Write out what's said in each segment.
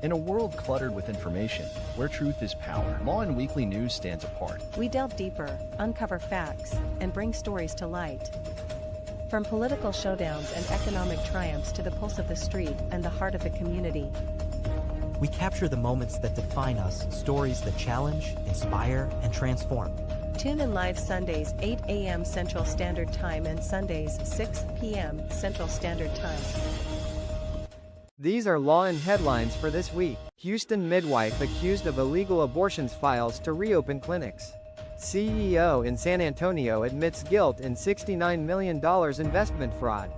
In a world cluttered with information, where truth is power, Lawin Weekly News stands apart. We delve deeper, uncover facts, and bring stories to light. From political showdowns and economic triumphs to the pulse of the street and the heart of the community. We capture the moments that define us, stories that challenge, inspire, and transform. Tune in live Sundays 8 a.m. Central Standard Time and Sundays 6 p.m. Central Standard Time. These are Lawin headlines for this week. Houston midwife accused of illegal abortions files to reopen clinics. CEO in San Antonio admits guilt in $69 million investment fraud.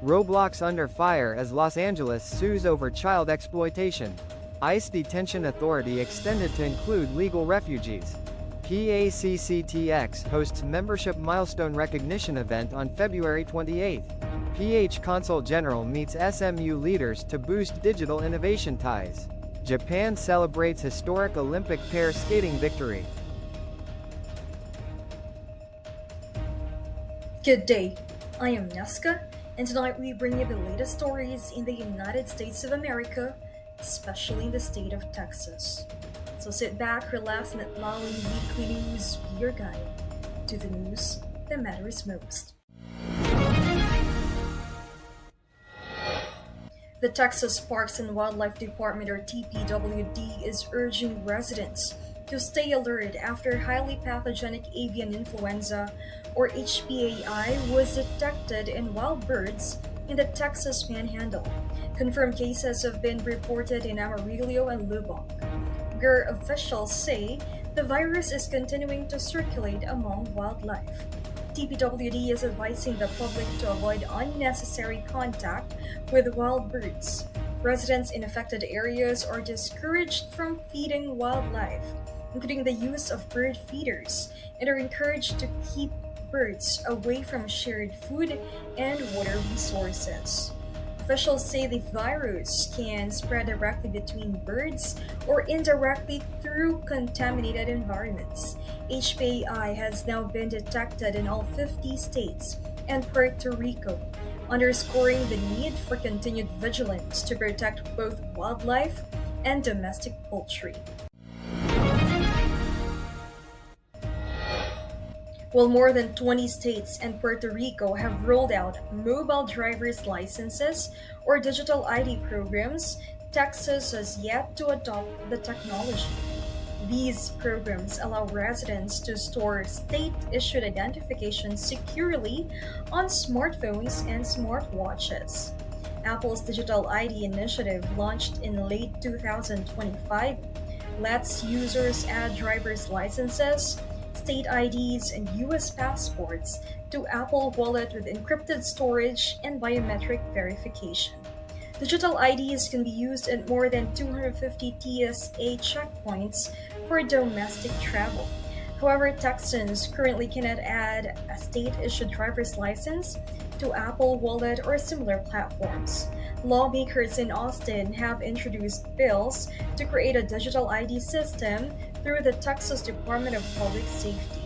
Roblox under fire as Los Angeles sues over child exploitation. ICE detention authority extended to include legal refugees. PACCTX hosts membership milestone recognition event on February 28. PH Consul General meets SMU leaders to boost digital innovation ties. Japan celebrates historic Olympic pair skating victory. Good day, I am Neska, and tonight we bring you the latest stories in the United States of America, especially in the state of Texas. So sit back, relax, and let Lawin Weekly News be your guide to the news that matters most. The Texas Parks and Wildlife Department, or TPWD, is urging residents to stay alert after highly pathogenic avian influenza, or HPAI, was detected in wild birds in the Texas Panhandle. Confirmed cases have been reported in Amarillo and Lubbock. GER officials say the virus is continuing to circulate among wildlife. TPWD is advising the public to avoid unnecessary contact with wild birds. Residents in affected areas are discouraged from feeding wildlife, including the use of bird feeders, and are encouraged to keep birds away from shared food and water resources. Officials say the virus can spread directly between birds or indirectly through contaminated environments. HPAI has now been detected in all 50 states and Puerto Rico, underscoring the need for continued vigilance to protect both wildlife and domestic poultry. While more than 20 states and Puerto Rico have rolled out mobile driver's licenses or digital ID programs, Texas has yet to adopt the technology. These programs allow residents to store state-issued identification securely on smartphones and smartwatches. Apple's Digital ID initiative, launched in late 2025, lets users add driver's licenses, state IDs, and US passports to Apple Wallet with encrypted storage and biometric verification. Digital IDs can be used at more than 250 TSA checkpoints for domestic travel. However, Texans currently cannot add a state-issued driver's license to Apple Wallet or similar platforms. Lawmakers in Austin have introduced bills to create a digital ID system through the Texas Department of Public Safety.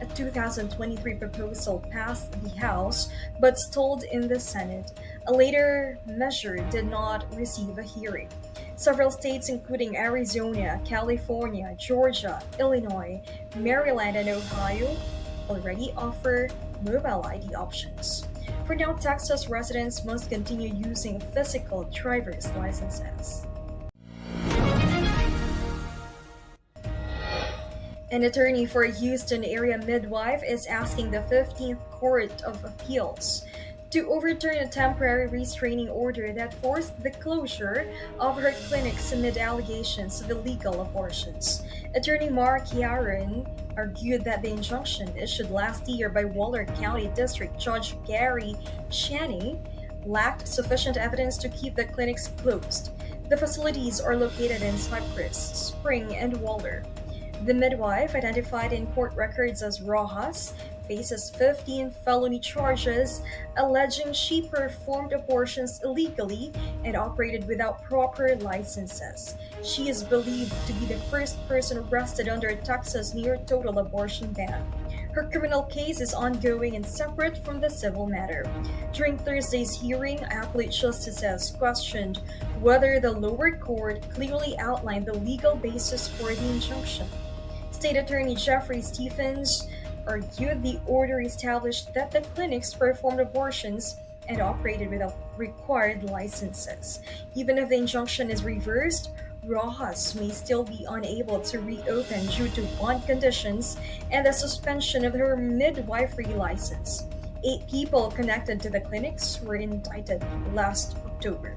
A 2023 proposal passed the House but stalled in the Senate. A later measure did not receive a hearing. Several states, including Arizona, California, Georgia, Illinois, Maryland, and Ohio, already offer mobile ID options. For now, Texas residents must continue using physical driver's licenses. An attorney for a Houston area midwife is asking the 15th Court of Appeals to overturn a temporary restraining order that forced the closure of her clinics amid allegations of illegal abortions. Attorney Mark Yaron argued that the injunction issued last year by Waller County District Judge Gary Chaney lacked sufficient evidence to keep the clinics closed. The facilities are located in Cypress, Spring, and Waller. The midwife, identified in court records as Rojas, faces 15 felony charges alleging she performed abortions illegally and operated without proper licenses. She is believed to be the first person arrested under Texas near total abortion ban. Her criminal case is ongoing and separate from the civil matter. During Thursday's hearing, appellate justices questioned whether the lower court clearly outlined the legal basis for the injunction. State Attorney Jeffrey Stephens argued the order established that the clinics performed abortions and operated without required licenses. Even if the injunction is reversed, Rojas may still be unable to reopen due to bond conditions and the suspension of her midwifery license. 8 people connected to the clinics were indicted last October.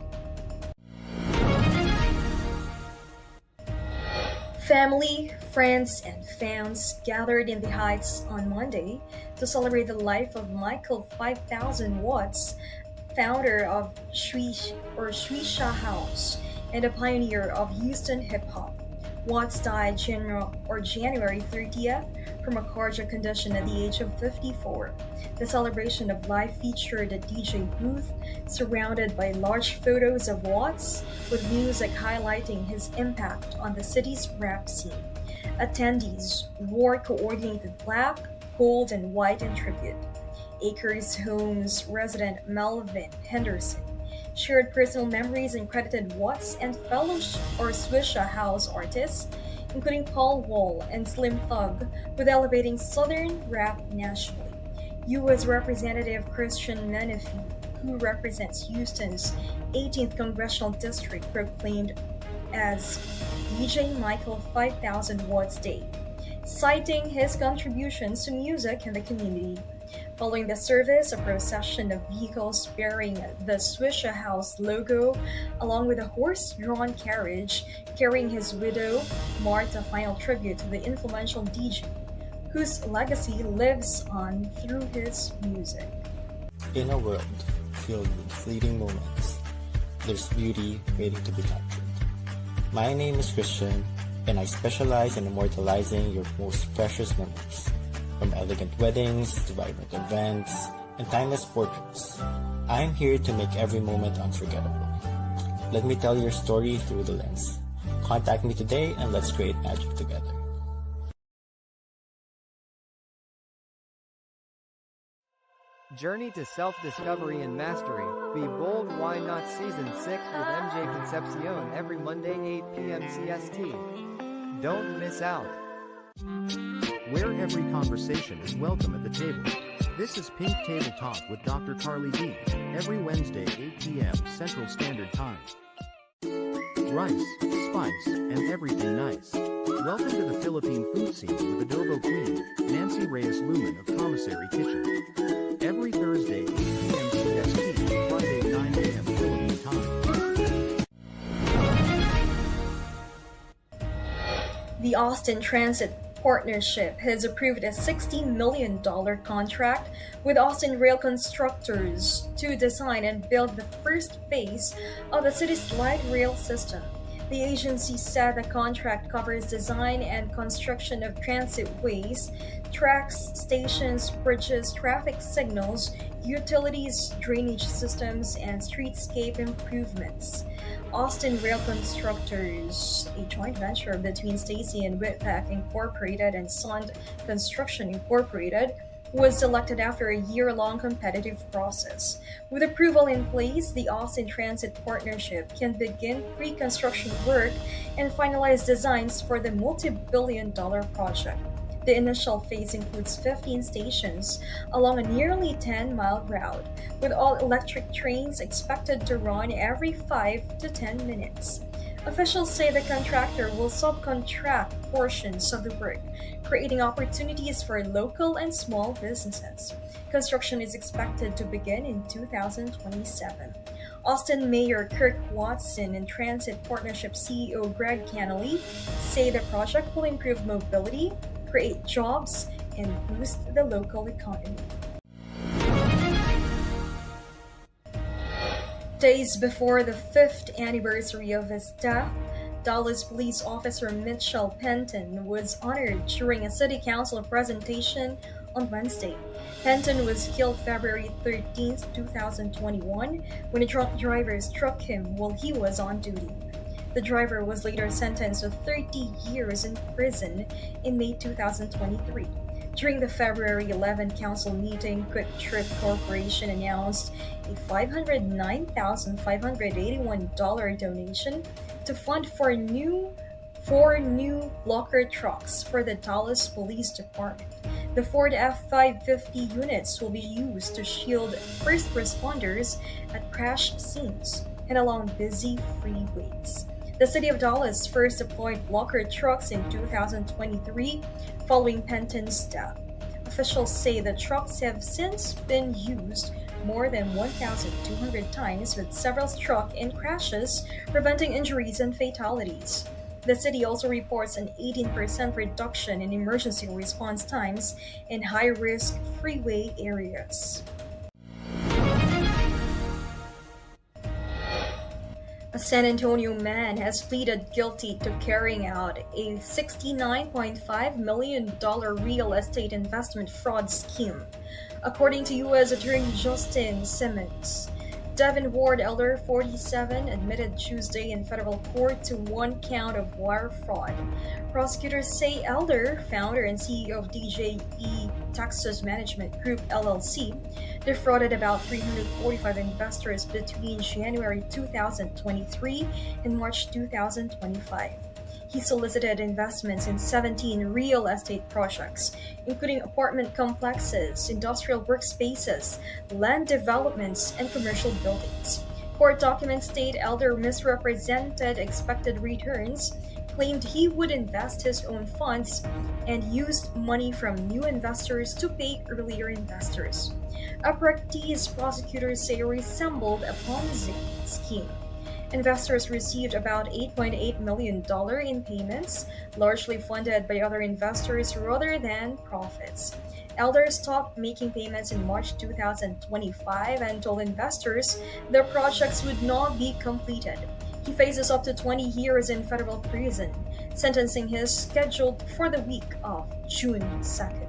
Family, friends, and fans gathered in the Heights on Monday to celebrate the life of Michael 5000 Watts, founder of Swisha House and a pioneer of Houston hip-hop. Watts died January 30th from a cardiac condition at the age of 54. The celebration of life featured a DJ booth surrounded by large photos of Watts, with music highlighting his impact on the city's rap scene. Attendees wore coordinated black, gold, and white in tribute. Acres Homes resident Melvin Henderson shared personal memories and credited Watts and fellow Swisha House artists, including Paul Wall and Slim Thug, with elevating Southern rap nationally. U.S. Representative Christian Menifee, who represents Houston's 18th Congressional District, proclaimed as DJ Michael 5000 Watts Day, citing his contributions to music and the community. Following the service, a procession of vehicles bearing the Swisha House logo, along with a horse-drawn carriage carrying his widow, marked a final tribute to the influential DJ, whose legacy lives on through his music. In a world filled with fleeting moments, there's beauty waiting to be captured. My name is Christian, and I specialize in immortalizing your most precious memories. From elegant weddings to vibrant events and timeless portraits, I'm here to make every moment unforgettable. Let me tell your story through the lens. Contact me today and let's create magic together. Journey to self-discovery and mastery. Be bold, why not? Season 6 with MJ Concepcion every Monday 8 p.m. CST. Don't miss out. Where every conversation is welcome at the table. This is Pink Table Talk with Dr. Carly D. Every Wednesday 8 p.m. Central Standard Time. Rice, spice, and everything nice. Welcome to the Philippine food scene with Adobo Queen, Nancy Reyes Lumen of Commissary Kitchen. Every Thursday 8 p.m. CST, Friday 9 a.m. Philippine time. The Austin Transit Partnership has approved a $60 million contract with Austin Rail Constructors to design and build the first phase of the city's light rail system. The agency said the contract covers design and construction of transitways, tracks, stations, bridges, traffic signals, utilities, drainage systems, and streetscape improvements. Austin Rail Constructors, a joint venture between Stacy and Whitpack Incorporated and Sund Construction Incorporated, was selected after a year-long competitive process. With approval in place, the Austin Transit Partnership can begin pre-construction work and finalize designs for the multi-billion-dollar project. The initial phase includes 15 stations along a nearly 10-mile route, with all-electric trains expected to run every 5 to 10 minutes. Officials say the contractor will subcontract portions of the work, creating opportunities for local and small businesses. Construction is expected to begin in 2027. Austin Mayor Kirk Watson and Transit Partnership CEO Greg Cannelly say the project will improve mobility, create jobs, and boost the local economy. Days before the 5th anniversary of his death, Dallas police officer Mitchell Penton was honored during a city council presentation on Wednesday. Penton was killed February 13, 2021, when a drunk driver struck him while he was on duty. The driver was later sentenced to 30 years in prison in May 2023. During the February 11 council meeting, Quick Trip Corporation announced a $509,581 donation to fund for four new blocker trucks for the Dallas Police Department. The Ford F-550 units will be used to shield first responders at crash scenes and along busy freeways. The city of Dallas first deployed blocker trucks in 2023 following Penton's death. Officials say the trucks have since been used more than 1,200 times, with several struck in crashes, preventing injuries and fatalities. The city also reports an 18% reduction in emergency response times in high-risk freeway areas. A San Antonio man has pleaded guilty to carrying out a $69.5 million real estate investment fraud scheme, according to U.S. Attorney Justin Simmons. Devin Ward, elder, 47, admitted Tuesday in federal court to one count of wire fraud. Prosecutors say Elder, founder and CEO of DJE Texas Management Group LLC, defrauded about 345 investors between January 2023 and March 2025. He solicited investments in 17 real estate projects, including apartment complexes, industrial workspaces, land developments, and commercial buildings. Court documents state Elder misrepresented expected returns, claimed he would invest his own funds, and used money from new investors to pay earlier investors. A practice prosecutors say resembled a Ponzi scheme. Investors received about $8.8 million in payments, largely funded by other investors rather than profits. Elder stopped making payments in March 2025 and told investors their projects would not be completed. He faces up to 20 years in federal prison. Sentencing is scheduled for the week of June 2nd.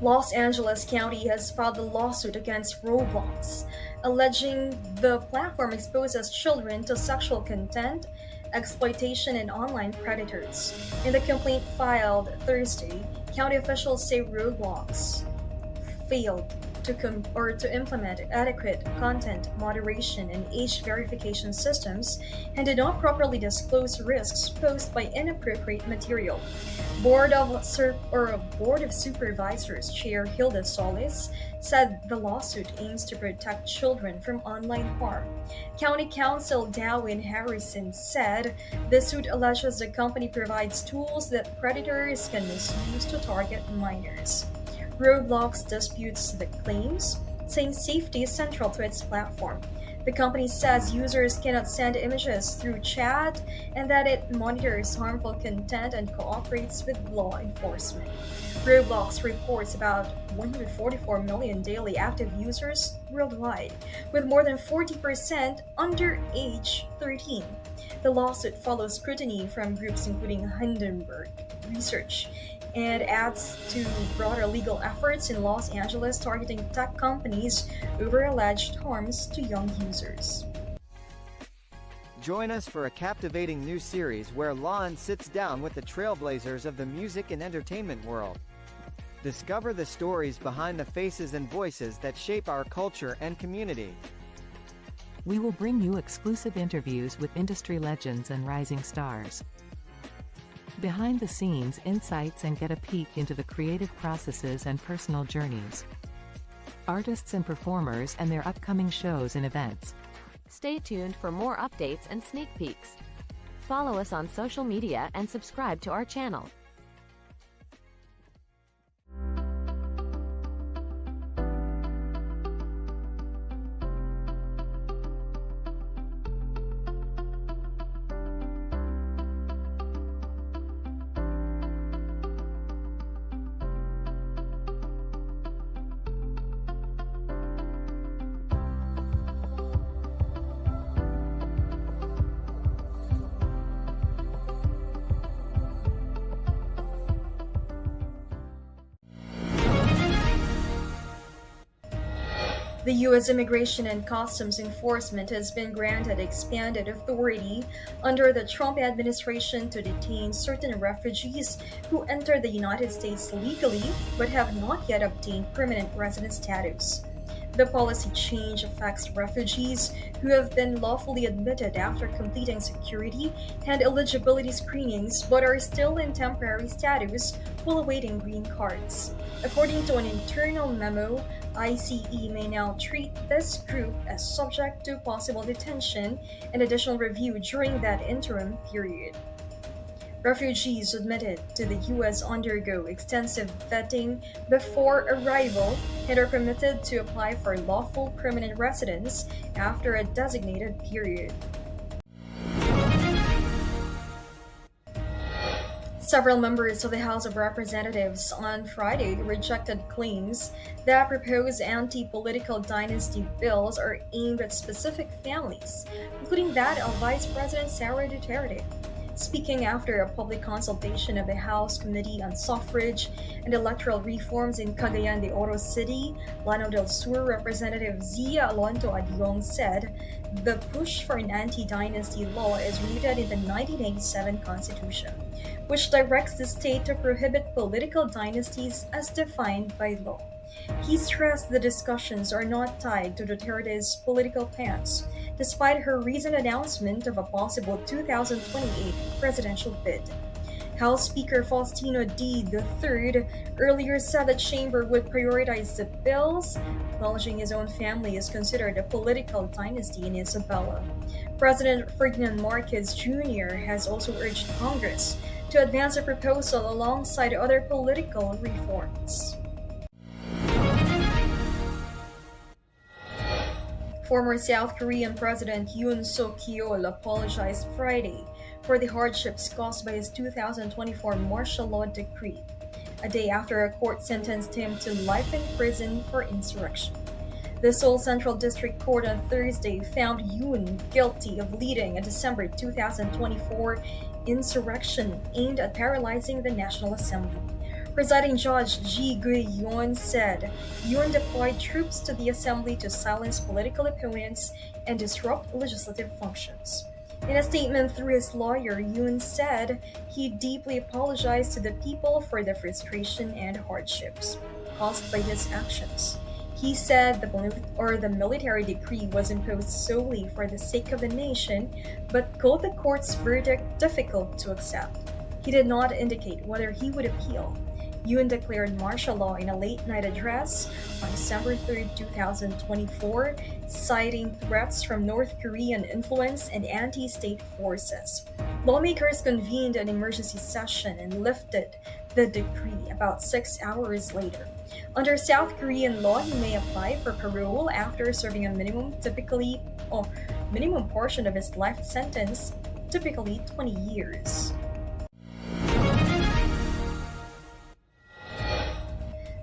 Los Angeles County has filed a lawsuit against Roblox, alleging the platform exposes children to sexual content, exploitation, and online predators. In the complaint filed Thursday, county officials say Roblox failed to implement adequate content moderation and age verification systems and did not properly disclose risks posed by inappropriate material. Board of Supervisors Chair Hilda Solis said the lawsuit aims to protect children from online harm. County Counsel Lawin Harrison said the suit alleges the company provides tools that predators can misuse to target minors. Roblox disputes the claims, saying safety is central to its platform. The company says users cannot send images through chat and that it monitors harmful content and cooperates with law enforcement. Roblox reports about 144 million daily active users worldwide, with more than 40% under age 13. The lawsuit follows scrutiny from groups including Hindenburg Research and adds to broader legal efforts in Los Angeles targeting tech companies over alleged harms to young users. Join us for a captivating new series where Lawin sits down with the trailblazers of the music and entertainment world. Discover the stories behind the faces and voices that shape our culture and community. We will bring you exclusive interviews with industry legends and rising stars. Behind the scenes insights and get a peek into the creative processes and personal journeys. Artists and performers and their upcoming shows and events. Stay tuned for more updates and sneak peeks. Follow us on social media and subscribe to our channel. The U.S. Immigration and Customs Enforcement has been granted expanded authority under the Trump administration to detain certain refugees who enter the United States legally but have not yet obtained permanent resident status. The policy change affects refugees who have been lawfully admitted after completing security and eligibility screenings but are still in temporary status while awaiting green cards. According to an internal memo, ICE may now treat this group as subject to possible detention and additional review during that interim period. Refugees admitted to the U.S. undergo extensive vetting before arrival and are permitted to apply for lawful permanent residence after a designated period. Several members of the House of Representatives on Friday rejected claims that proposed anti-political dynasty bills are aimed at specific families, including that of Vice President Sara Duterte. Speaking after a public consultation of the House Committee on Suffrage and Electoral Reforms in Cagayan de Oro City, Lanao del Sur Representative Zia Alonto Adiong said the push for an anti-dynasty law is rooted in the 1987 Constitution, which directs the state to prohibit political dynasties as defined by law. He stressed the discussions are not tied to Duterte's political plans, despite her recent announcement of a possible 2028 presidential bid. House Speaker Faustino D. III earlier said the chamber would prioritize the bills, acknowledging his own family is considered a political dynasty in Isabela. President Ferdinand Marquez Jr. has also urged Congress to advance a proposal alongside other political reforms. Former South Korean President Yoon Suk-yeol apologized Friday for the hardships caused by his 2024 martial law decree, a day after a court sentenced him to life in prison for insurrection. The Seoul Central District Court on Thursday found Yoon guilty of leading a December 2024 insurrection aimed at paralyzing the National Assembly. Presiding Judge Ji Gui-yeon said Yoon deployed troops to the assembly to silence political opponents and disrupt legislative functions. In a statement through his lawyer, Yoon said he deeply apologized to the people for the frustration and hardships caused by his actions. He said the military decree was imposed solely for the sake of the nation, but called the court's verdict difficult to accept. He did not indicate whether he would appeal. Yoon declared martial law in a late-night address on December 3, 2024, citing threats from North Korean influence and anti-state forces. Lawmakers convened an emergency session and lifted the decree about 6 hours later. Under South Korean law, he may apply for parole after serving a minimum portion of his life sentence, typically 20 years.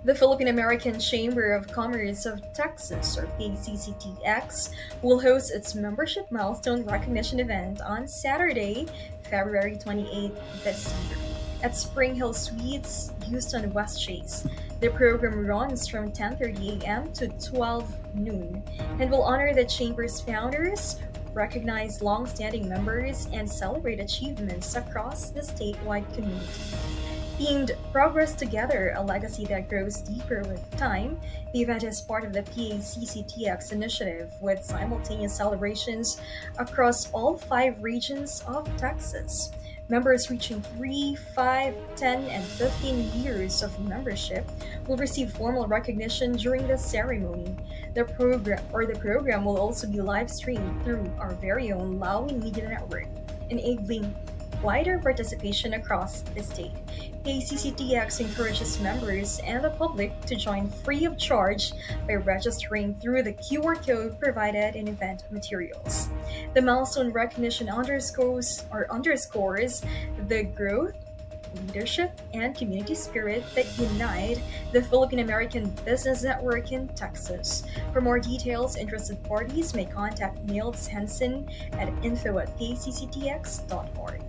The Philippine American Chamber of Commerce of Texas, or PACCTX, will host its membership milestone recognition event on Saturday, February 28 this year, at Spring Hill Suites, Houston West Chase. The program runs from 10:30 a.m. to 12 noon and will honor the Chamber's founders, recognize long-standing members, and celebrate achievements across the statewide community. Themed Progress Together, a legacy that grows deeper with time, the event is part of the PACCTX initiative with simultaneous celebrations across all 5 regions of Texas. Members reaching 3, 5, 10, and 15 years of membership will receive formal recognition during the ceremony. The program will also be live streamed through our very own Lawin Media Network, enabling wider participation across the state. PACCTX encourages members and the public to join free of charge by registering through the QR code provided in event materials. The milestone recognition underscores the growth, leadership, and community spirit that unite the Philippine American Business Network in Texas. For more details, interested parties may contact Niels Henson at info@pacctx.org.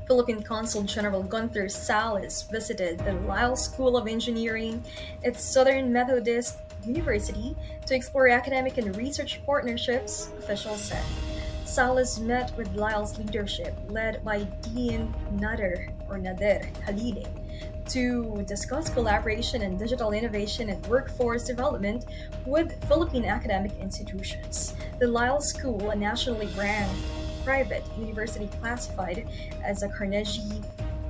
Philippine Consul General Gunther Salas visited the Lyle School of Engineering at Southern Methodist University to explore academic and research partnerships, officials said. Salas met with Lyle's leadership, led by Dean Nader Halili, to discuss collaboration in digital innovation and workforce development with Philippine academic institutions. The Lyle School, a nationally ranked private university classified as a Carnegie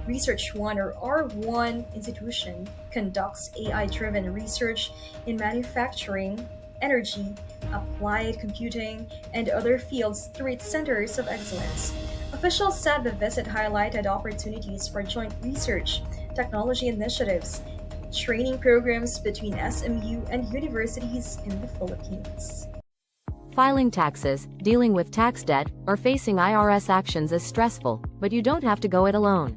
Research One or R1 institution, conducts AI-driven research in manufacturing, energy, applied computing, and other fields through its centers of excellence. Officials said the visit highlighted opportunities for joint research, technology initiatives, training programs between SMU and universities in the Philippines. Filing taxes, dealing with tax debt, or facing IRS actions is stressful, but you don't have to go it alone.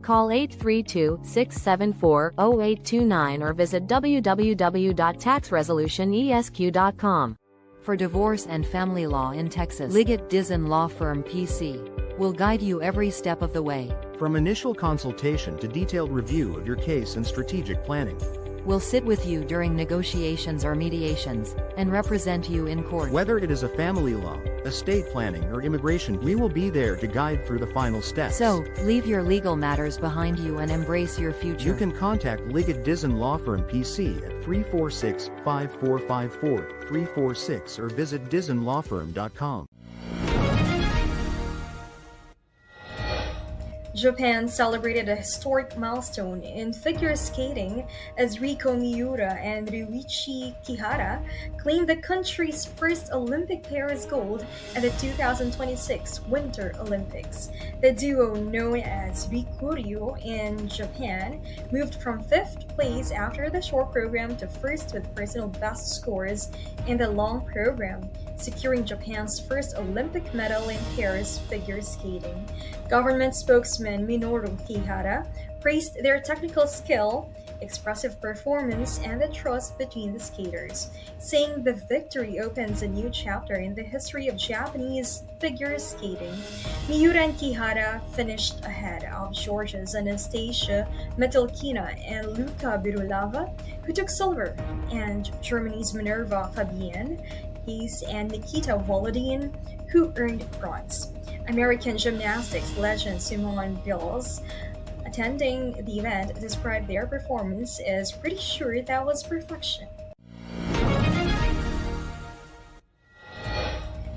Call 832-674-0829 or visit www.taxresolutionesq.com. For divorce and family law in Texas, Liggett Dizon Law Firm PC will guide you every step of the way. From initial consultation to detailed review of your case and strategic planning. We'll sit with you during negotiations or mediations, and represent you in court. Whether it is a family law, estate planning, or immigration, we will be there to guide through the final steps. So, leave your legal matters behind you and embrace your future. You can contact Liggett Dizon Law Firm PC at 346-5454-346 or visit dizonlawfirm.com. Japan celebrated a historic milestone in figure skating as Riko Miura and Ryuichi Kihara claimed the country's first Olympic Paris gold at the 2026 Winter Olympics. The duo, known as Rikuryu in Japan, moved from 5th place after the short program to first with personal best scores in the long program, securing Japan's first Olympic medal in Paris figure skating. Government spokesman Minoru Kihara praised their technical skill, expressive performance, and the trust between the skaters, saying the victory opens a new chapter in the history of Japanese figure skating. Miura and Kihara finished ahead of Georgia's Anastasia Metelkina and Luka Birulava, who took silver, and Germany's Minerva Fabian Hayes and Nikita Volodin, who earned bronze. American gymnastics legend Simone Biles, attending the event, described their performance as pretty sure that was perfection.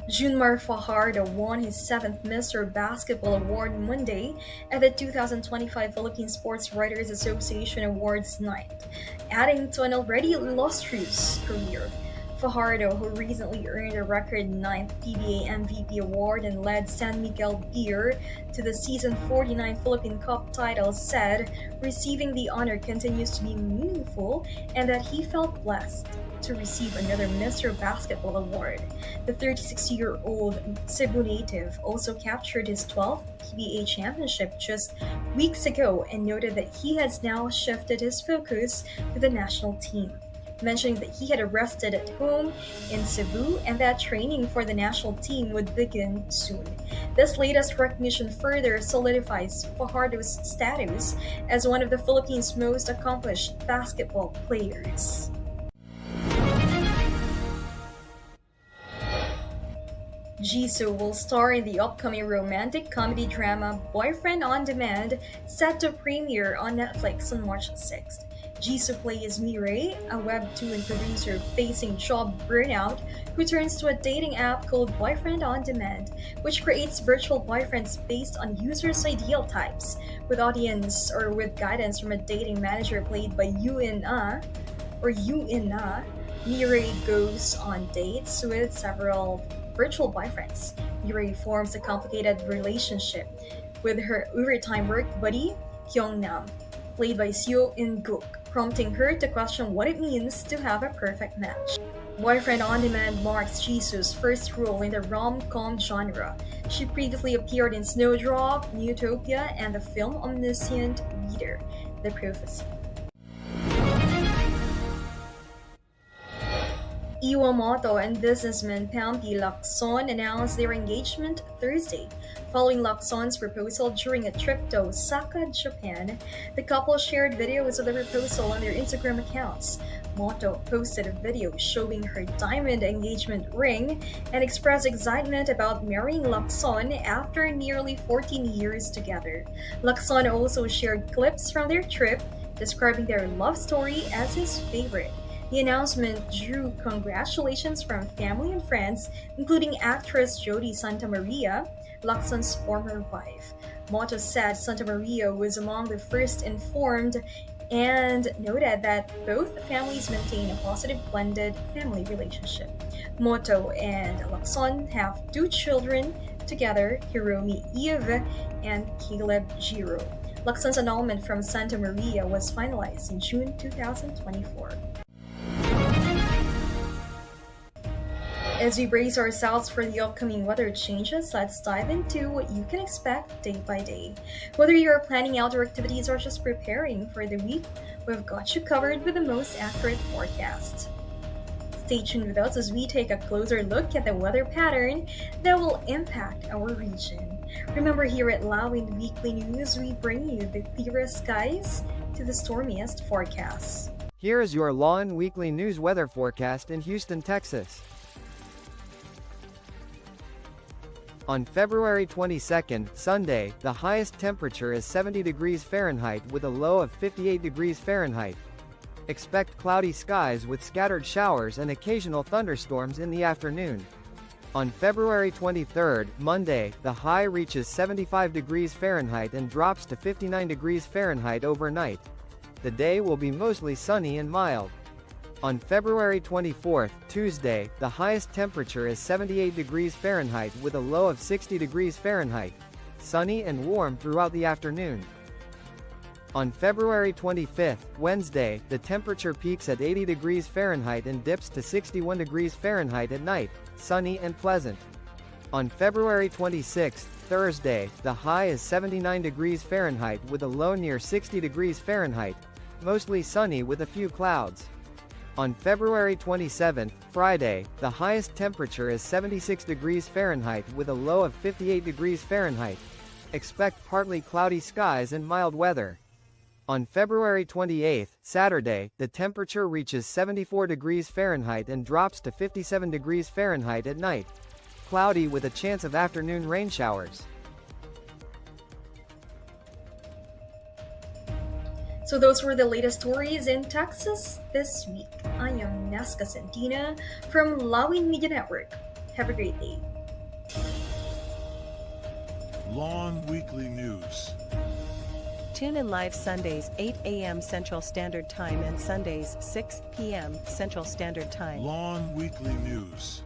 Junmar Fajardo won his 7th Mr. Basketball Award Monday at the 2025 Philippine Sports Writers Association Awards night, adding to an already illustrious career. Fajardo, who recently earned a record 9th PBA MVP award and led San Miguel Beer to the season 49 Philippine Cup title, said receiving the honor continues to be meaningful and that he felt blessed to receive another Mr. Basketball award. The 36-year-old Cebu native also captured his 12th PBA championship just weeks ago and noted that he has now shifted his focus to the national team, mentioning that he had rested at home in Cebu and that training for the national team would begin soon. This latest recognition further solidifies Fajardo's status as one of the Philippines' most accomplished basketball players. Jisoo will star in the upcoming romantic comedy drama Boyfriend on Demand, set to premiere on Netflix on March 6th. Jisoo plays Mireille, a webtoon producer facing job burnout who turns to a dating app called Boyfriend on Demand, which creates virtual boyfriends based on users' ideal types. With guidance from a dating manager played by Yoon Na, Mireille goes on dates with several virtual boyfriends. Mireille forms a complicated relationship with her overtime work buddy, Kyung Nam, played by Seo In-guk, prompting her to question what it means to have a perfect match. Boyfriend on Demand marks Jisoo's first role in the rom-com genre. She previously appeared in Snowdrop, Newtopia, and the film Omniscient Reader, The Prophecy. Iwamoto and businessman Pampi Lacson announced their engagement Thursday, Following Lawson's proposal during a trip to Osaka, Japan, the couple shared videos of the proposal on their Instagram accounts. Moto posted a video showing her diamond engagement ring and expressed excitement about marrying Lawson after nearly 14 years together. Lawson also shared clips from their trip, describing their love story as his favorite. The announcement drew congratulations from family and friends, including actress Jodie Santa Maria, Lawson's former wife. Moto said Santa Maria was among the first informed and noted that both families maintain a positive blended family relationship. Moto and Lawson have 2 children together, Hiromi Eve and Caleb Jiro. Lawson's annulment from Santa Maria was finalized in June 2024. As we brace ourselves for the upcoming weather changes, let's dive into what you can expect day by day. Whether you're planning outdoor activities or just preparing for the week, we've got you covered with the most accurate forecast. Stay tuned with us as we take a closer look at the weather pattern that will impact our region. Remember, here at Lawin Weekly News, we bring you the clearest skies to the stormiest forecasts. Here is your Lawin Weekly News weather forecast in Houston, Texas. On February 22nd, Sunday, the highest temperature is 70 degrees Fahrenheit with a low of 58 degrees Fahrenheit. Expect cloudy skies with scattered showers and occasional thunderstorms in the afternoon. On February 23rd, Monday, the high reaches 75 degrees Fahrenheit and drops to 59 degrees Fahrenheit overnight. The day will be mostly sunny and mild. On February 24th, Tuesday, the highest temperature is 78 degrees Fahrenheit with a low of 60 degrees Fahrenheit. Sunny and warm throughout the afternoon. On February 25th, Wednesday, the temperature peaks at 80 degrees Fahrenheit and dips to 61 degrees Fahrenheit at night, sunny and pleasant. On February 26th, Thursday, the high is 79 degrees Fahrenheit with a low near 60 degrees Fahrenheit, mostly sunny with a few clouds. On February 27th, Friday, the highest temperature is 76 degrees Fahrenheit with a low of 58 degrees Fahrenheit. Expect partly cloudy skies and mild weather. On February 28th, Saturday, the temperature reaches 74 degrees Fahrenheit and drops to 57 degrees Fahrenheit at night. Cloudy with a chance of afternoon rain showers. So those were the latest stories in Texas this week. I am Nesca Santina from Lawin Media Network. Have a great day. Lawin Weekly News. Tune in live Sundays 8 a.m. Central Standard Time and Sundays 6 p.m. Central Standard Time. Lawin Weekly News.